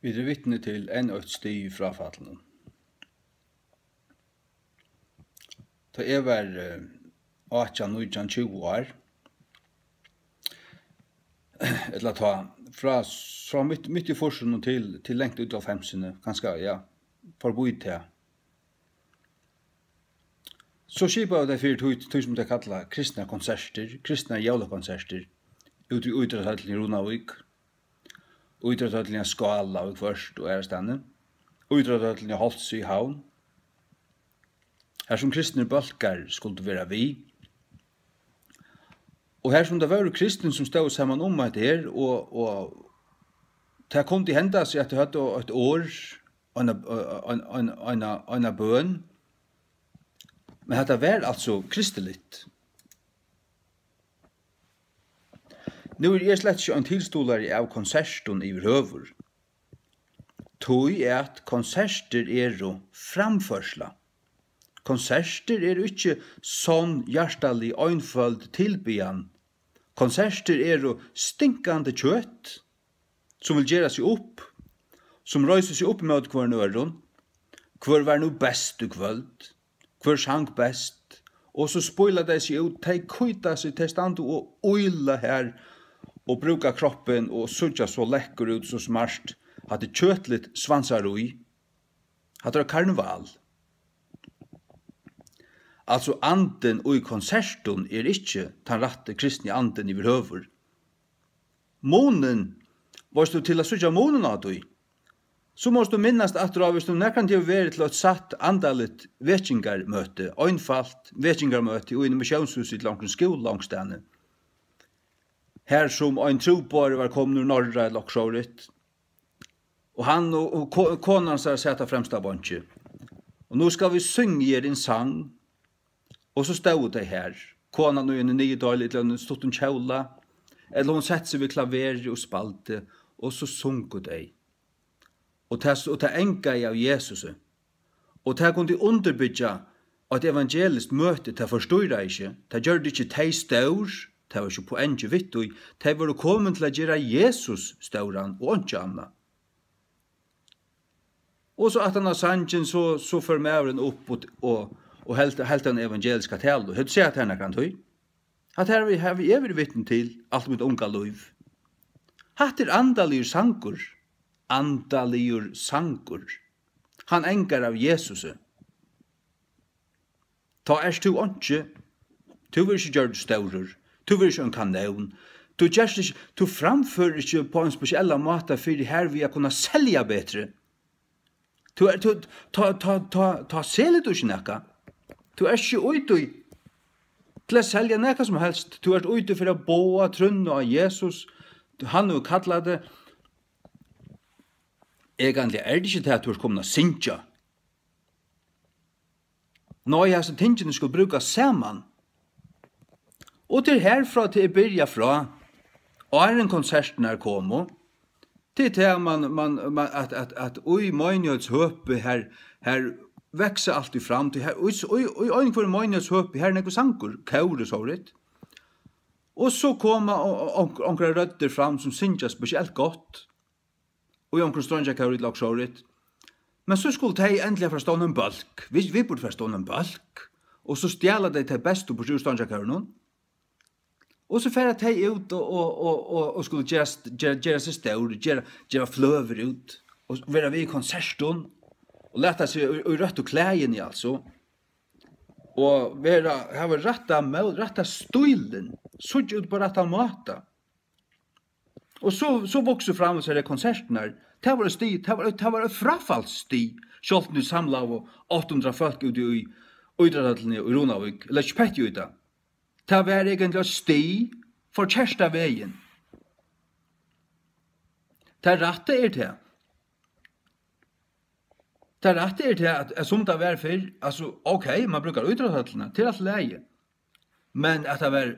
Vi er vitne til enn et stig i frafallen. Da jeg var 18-19-20 år, eller ta fra midt i forsen til lengt ut av 50-ene, kanskje, ja, forbud til. Så skipet det for tog som det kallet kristne konserter, kristne jævlekonserter, ut i Udrethallen i Runavik, Udrethallen i Skala og først og Ærestane, Udrethallen i Holtz i Havn. Her som kristne balkar skulle være vi. Og her som det var kristne som stod sammen om at her, og det kom til henda seg at det hadde et år, en bøn, men det var altså kristelig. Nå er jeg slett ikke en tilstålare av konserten i høver. Tog er at konserter er framførsla. Konserter er ikke sånn hjertelig øynfølt tilbyan. Konserter er stinkande kjøtt, som vil gjøre seg opp, som røyser seg opp med hver nøren, hver var nu best og kvøld, hver sang best, og så spoiler de seg ut, de køyta seg til stand og øyla her, og bruka kroppen og sutja så lekker ut så smart, at det kjøtligt svansar ui, at det er karneval. Altså anden og i konserten er ikke den rette kristne anden i høver. Månen, var du til å sutja månen av du, så måste du minnast at du hvis du nekkan til å være til et satt andalit vekingarmøte, øynfalt vekingarmøte og i misjonshuset langt en skole langstane. Her som en trobare var kommet ur norra loksåret, og han og konan sa setta fremsta bonche. Og nå skal vi synge en sang, og så stod det her. Konan og en nye døylig til en stått en kjøla, eller hun sett seg ved klaveret og spalte, og så sunket de. Og det enka av Jesus. Og det kunne underbygge at evangelisk møte, det forstod de ikke, det gjør det ikke de stør, det var ikke poenget vitt, det var kommet til å gjøre Jesus støren, og ikke annet. Og så at han har sannsyn, så fører mævren opp og helt den evangeliske talen. Hva sier at henne kan tøy? At her har vi evig vittne til alt mitt unga liv. Hatt er andalir sankur. Andalir sankur. Han engar av Jesus. Ta erst du åndsje. Du vil ikke gjøre det større. Du vil ikke en kanon. Du framfører ikke på en spesiell måte for her vi har kunnet selge bedre. Ta selger du ikke nekka. Du er ikke ute til å selge nekka som helst. Du er ute for å boa trunne av Jesus. Han har kallet det. Egentlig er det ikke til at du er kommet å synge. Nå er jeg så tingene skulle bruke sammen. Og til herfra til jeg byrja fra, og er en konserten er kommet, til at ui møgnjøts høpe her vekser alltid fram til her, ui øynfor møgnjøts høpe her nekko sankur, kaure såret. Og så kommer onkra rødder fram som synger spesielt godt, og onkra strønja kaure i laksåret. Men så skulle de endelig forstå en balk. Vi burde forstå en balk, og så stjæla de til best på strønja kaure noen. Og så færre de ut og skulle gjøre seg stør, gjøre fløver ut, og være ved i konserten, og lette seg i rødt og klægen i altså. Og ha retta stilen, så ut på retta måte. Og så vokser fram seg konserten her. Det var et frafallssti, selv om du samlet av 800 folk ute i Udrethallen i Runavik, eller ikke pett ut da. Det var egentlig sti for kjærstavegen. Det rette er det. Det rette er det at som det var før, altså, ok, man brukar Udrethallen til alt leie. Men at det var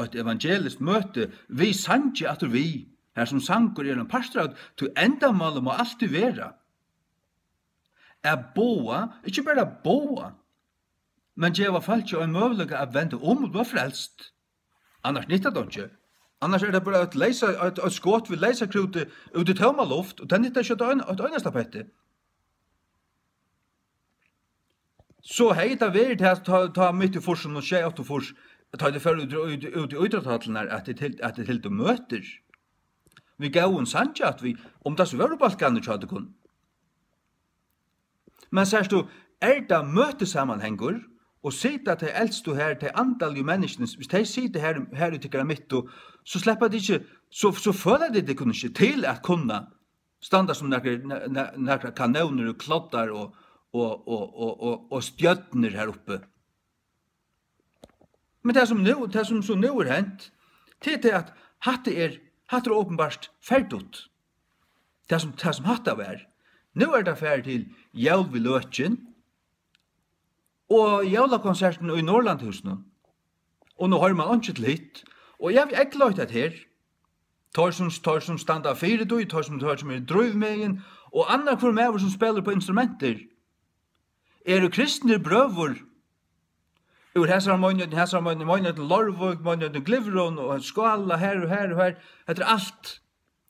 et evangelisk møte, vi sang ikke at vi, her som sanker er en parstrad, til enda målet må alltid være. Boa, ikke bare boa, men djeva folk jo en møvelig å vende om og bli frelst. Annars nyttar det ikke. Annars det bara ett skott vid laserkrute ut i tomma luft och den hittar inte ett ögnasta pette. Så heita det ta mitt i forsen och tjej åt fors ta det för ut i utratateln att det helt och möter. Vi gav en sanja att vi om det så var balkan så hade kun. Men särst du det mötesammanhängor och sitta till äldst och här till antal ju människorna hvis de sitter här ute i mitt och så släpper det inte så följer det kunde inte till att kunna standa som några kanoner och kloddar och stjärnor här uppe. Men det som så nu är hänt till att hatte uppenbart färdigt. Det som hatta var. Nu det färdigt till jævl vid løtjen og jævlakonserten i Norrlandhusen. Og nå har man ikke til hit. Og jeg vil ikke løyte det her. Tar som standa fire døy, tar som drøvmegen, og andre kvar med som spiller på instrumenter. Det kristne brøver ur hesar møgnet Lorvøk, møgnet Glivron, og skala her og her og her. Det alt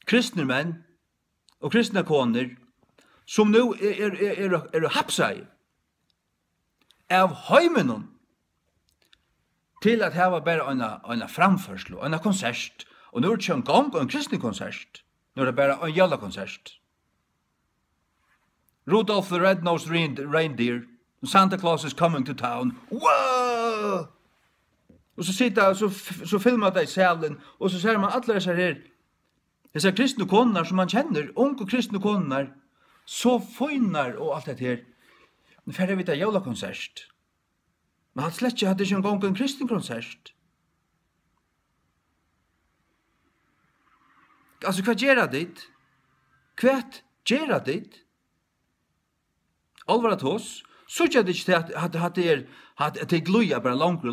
kristne menn og kristne koner som nu er hapsai av heimenon til at hava bare en framførslo, en konsert. Og nu er det ikke en gang en kristne konsert. Nu er det bare en jævla konsert. Rudolph the Red-Nosed Reindeer, Santa Claus is coming to town. Wow! Og så filmer det i salen, og så ser man alle disse kristne koner som man kjenner, unge kristne koner, så føynar og alt det her. Men færre vi det jævla konsert. Men han slett ikke hadde ikke en gang en kristen konsert. Altså, hva gjør dit? Hva gjør dit? Alvaret hos, så gjør det ikke at det gluja bare langer.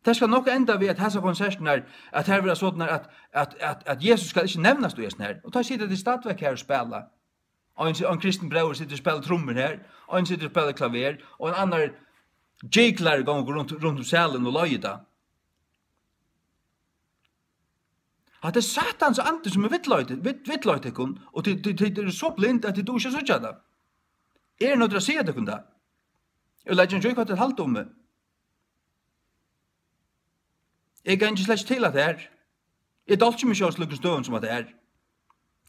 Det skal nok enda ved at hessa konserten at her vil det sånn at Jesus skal ikke nevnes du gjesten her. Og ta sitter det stadvekk her og spela. En kristen bror sitter og spiller trommer her, og en sitter og spiller klaver, og en annen jiglar går rundt salen og løyer da. At det satans ante som vittløyte kun, og det er så blind at det du ikke sørger det. Det noe å si det kun da? Jeg legger ikke hva det halvt om meg. Jeg kan ikke slett til at det er. Jeg dalt ikke mye av slukkens døven som at det er.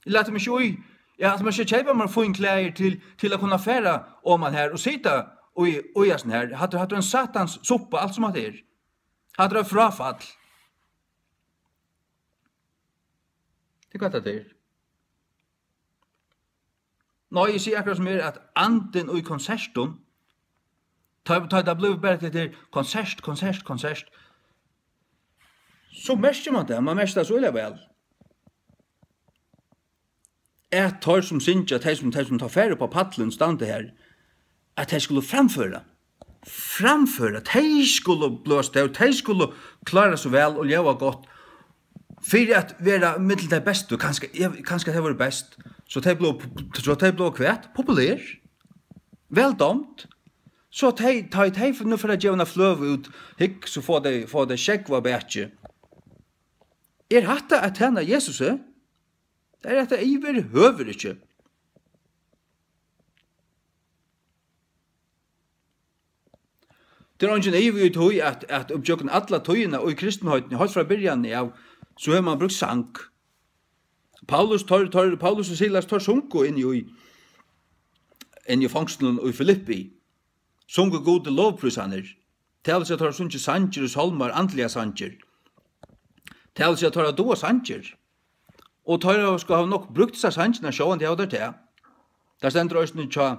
Jeg lette meg ikke at man ikke kjøper meg å få inn klær til å kunne fære om man her og sitte og gjøre sånn her. Hadde du en satans soppe, alt som at det er. Hadde du en frafall. Det er hva det er. Nå, jeg sier akkurat som at anden og i konserten, det ble bare til konsert, så merker man det, man merker det så ille vel. Jeg tar som synes at de som tar ferie på paddelen stande her, at de skulle framføre, de skulle blåse det, de skulle klare så vel og leve godt, for at være middel det beste, og kanskje det var best, så de ble kvært, populær, veldomt, så de nå for å gjøre fløve ut, hikk, så får de skjekva bætje. Hatt det at henne Jesus er? Det at det iver høver ikke. Det ikke iver ut høy at oppgjøkken alle tøyene og i kristenhøyden, helt fra byrjan av, så har man brukt sang. Paulus og Silas tar sunko inn i fangstelen og i Filippi. Sunko gode lovprysaner. Til seg tar sunke sanger og salmer, andlige sanger. Til seg tar doa sanger. Og tar skal ha nok brukt seg sangerna sjåan til det til. Der stender også tja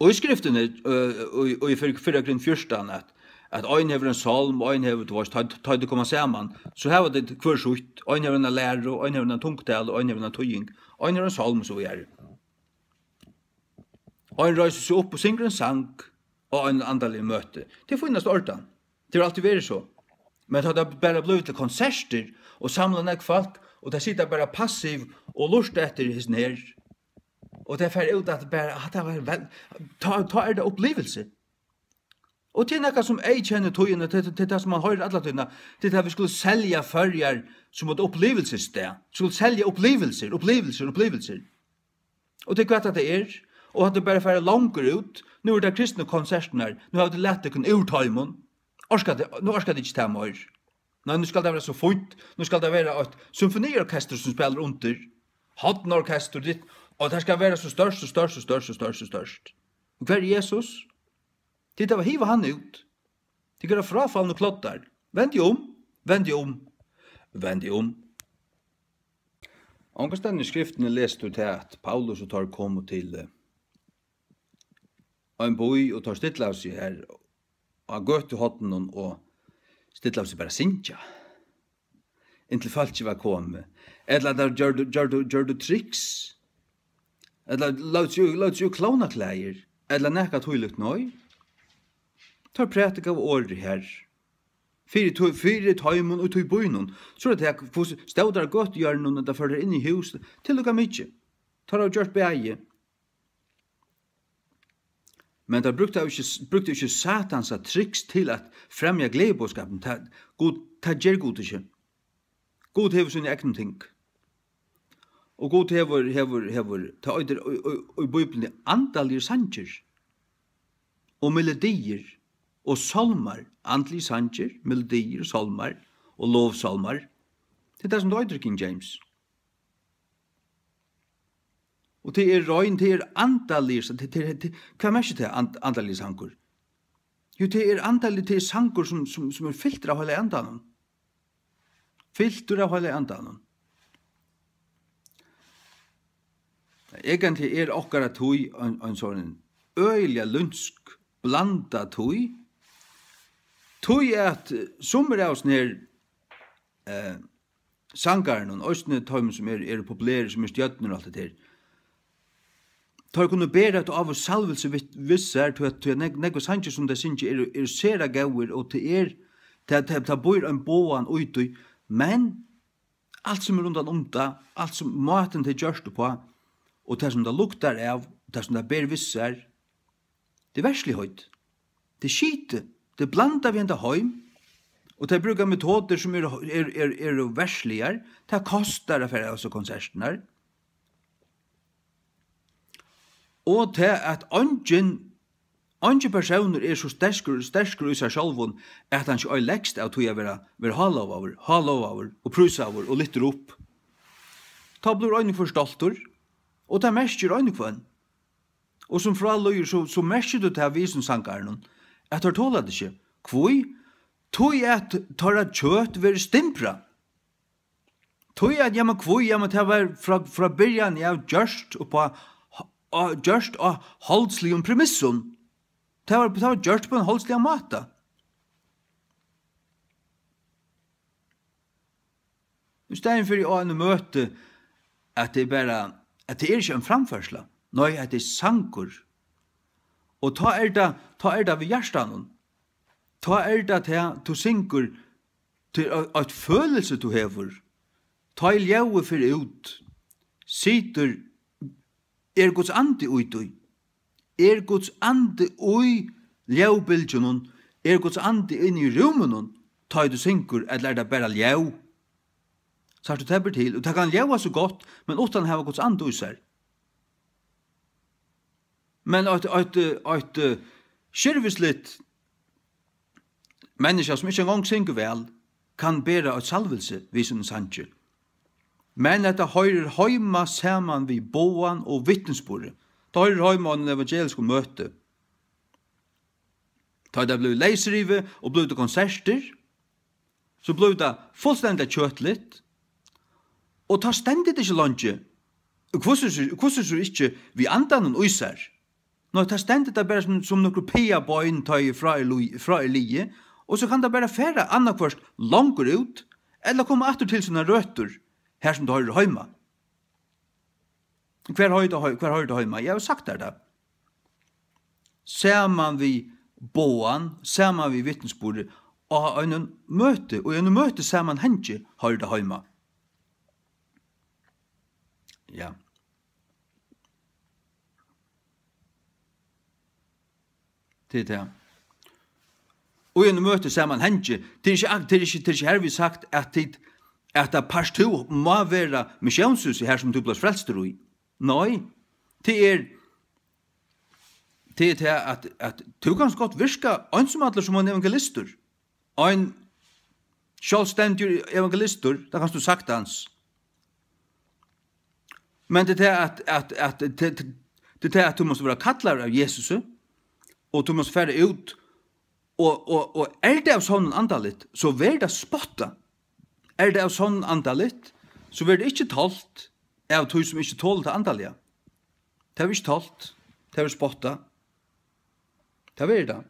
og i skriftene og i 4 grunn 14 at ein hever en salm, ein hever ta det kommer sammen, så hever det hver sutt, ein hever en lærer, ein hever en tungtal, ein hever en tøying, ein hever en salm, så vi er. Ein reiser seg opp og synger en sang, og en andalig møte. Det finnast ordan. Det har alltid vært så. Men det har bare blivit til konserter, og samlet nek folk, og det sitter bare passiv og lurt etter hesten her. Og det fer ut at bare, at det var vel, ta det opplevelse. Og til nekka som ei kjenner tøyene, til det som man hører alle tøyene, til det vi skulle selja førjar som et opplevelsessted. Skulle selja opplevelser. Og til hva det og at det bare færre langer ut, nå det kristne konsertene, nå har det lett det kun urtøymon, nå orsker det ikke ta mer. Nei, nå skal det være så fort, nå skal det være et symfoniorkester som spiller under, hotnorkester ditt, og det skal være så størst. Og hver Jesus? Titta vad hiva han ut. Tycker det frafallna klottar. Vänd dig om. Ångestanden i skriften läste ut att Paulus och tar kom till en boi och tar stilla av sig här och har gått i hotten och stilla av sig bara sinja. Intill falsk var kom. Eller där gör du tricks. Eller låt ju klona kläder. Eller näka tøyligt nøy. Tar prætik av året her. Fyre tøymon og tøy bøynun. Så det her stauder godt gjør noen der fører inn i huset. Til lukka mykje. Tar av gjørt beie. Men der brukte ikke satans triks til at fremja gledebåskapen. Ta gjer god ikke. God hever sin egen ting. Og god hever ta øyder i Bibelen andalige sanger og melodier og salmer, andalige sanger, melodier, salmer og lovsalmer. Det det som det øyder King James. Og det røyn, det andalige, hva er mest til andalige sanger? Jo, det andalige, det sanger som fyllt av hele andanen. Fyllt av hele andanen. Egentlig okkara tøy en sånn øyelig lunsk blanda tøy. Tøy at sommer av oss nær sangaren og østene tøy som populære, som stjøttene og alt det der. Tøy kunne bære at av oss salvelse visser til at negve sanger som det synes sera gauer og til det bor en båan utøy, men alt som rundt det, alt som maten til gjørst på, og det som det luktar av, det som det ber visser, det verslig høyt. Det skite, det blanda vi enda høym, og det brukar metoder som versligar, det kostar affæra også konsertene. Og til at andre personer så sterskere i seg sjálfun, at han ikke er lekst av tog å være hallover, og prusa over, og lytter opp. Ta blir øyne for stolter, og det mestjer øynekvann. Og som fra løyer, så mestjer du til visen sangaren, at du tåler det ikke. Kvoi? Tog at tar at kjøtt være stimpra. Tog at kvoi, det var fra byrjan jeg gjørst og holdslig om premissun. Det var gjørst på en holdslig måte. I stedet for å møte at det bare at det ikke en framførsla, nei, at det sankur. Og ta det ved hjertanen. Ta det til du synkur til at følelse du hever. Ta i ljøve for ut. Sitter Guds ande utøy. Guds ande ui ljøvbildjonen. Guds ande inn i rummen. Ta du synkur, eller det bare ljøv. Så du tepper til, og det kan ljøva så godt, men utan hava Guds ande i seg. Men at skirvislitt mennesker som ikke engang synger vel, kan bære et salvelse vid sin sanger. Men at det høyrer høyma saman vid boan og vittnesbordet. Det høyrer høyma en evangelisk møte. Da det ble leiserive og ble det konserter, så ble det fullstendig kjøtlitt, og ta stendig ikke lunge. Hvordan så ikke vi andan og især? Nå, ta stendig det bare som noen pia-bøyen tar fra lie, og så kan det bare fære annakvørst langer ut, eller komme atter til sine røtter, her som du har høyma. Hver har du høyma? Jeg har sagt det. Ser man vi båan, ser man vi vittnesbordet, og en møte, og en møte ser man henne har det høyma. Ja. Det. og en møte saman henge, det er ikke her vi sagt at det parstu må være misjonshuset her som du blir frelster i. Nei, det er til at du kan godt virka ansomadler som en evangelister. En sjálvständig evangelister, det kan du sagt hans. Men det er at du måste være kallar av Jesus, og du måste fære ut, og det av sånn andalit, så vil det spotta. Det av sånn andalit, så vil det ikke talt av tog som ikke tåler til andalia. Det er ikke talt, det er spotta. Det er det.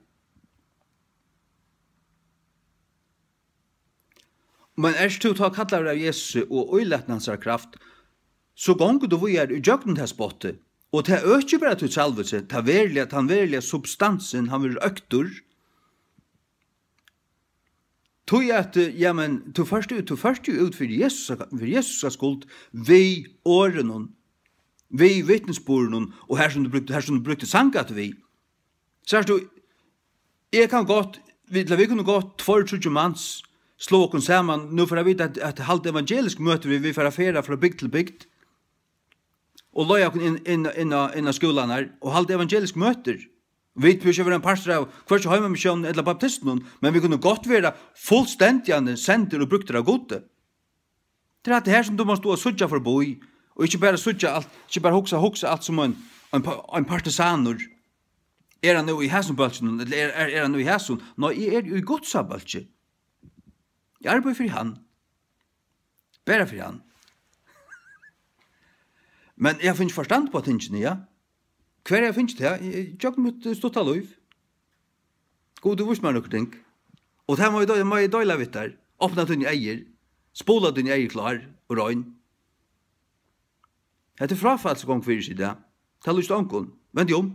Men du tar kallar av Jesus og øyletna hans kraft, så gonger du vi i jøgnen til spottet, og det er ikke bare til salvelse, det er den verlige substansen, han vil øktur. Tog at, ja, men, du først ut for Jesus skuld, vi årene, vi vittnesbordene, og her som du brukte sangat vi. Så er du, jeg kan godt, vi kunne godt 2-3 manns slå oss sammen, nå for jeg vet at halvt evangelisk møter vi får affære fra bygd til bygd, og løy oss inn av skolen her, og halvt evangelisk møter. Vi vet ikke være en pastor av hverst heimemisjonen eller baptisten, men vi kunne godt være fullstendigende sender og brukter av gode. Det er det her som du må stå og sutja for boi, og ikke bare sutja alt, ikke bare hoksa alt som en partisaner. Er han nå i hæsson-bølsen, eller er han nå i hæsson? Nå, jeg er jo i godsa-bølsen. Jeg arbeider for han. Bare for han. Men jeg finner forstand på tingene, ja. Hver jeg finner det, jeg mot stått av lov. God, du visste meg noe ting. Og det må jeg døyla vidt der. Åpna dine eier. Spola dine eier klar og røgn. Det er frafallsgång for seg, ja. Det er lyst til ånken. Vend om.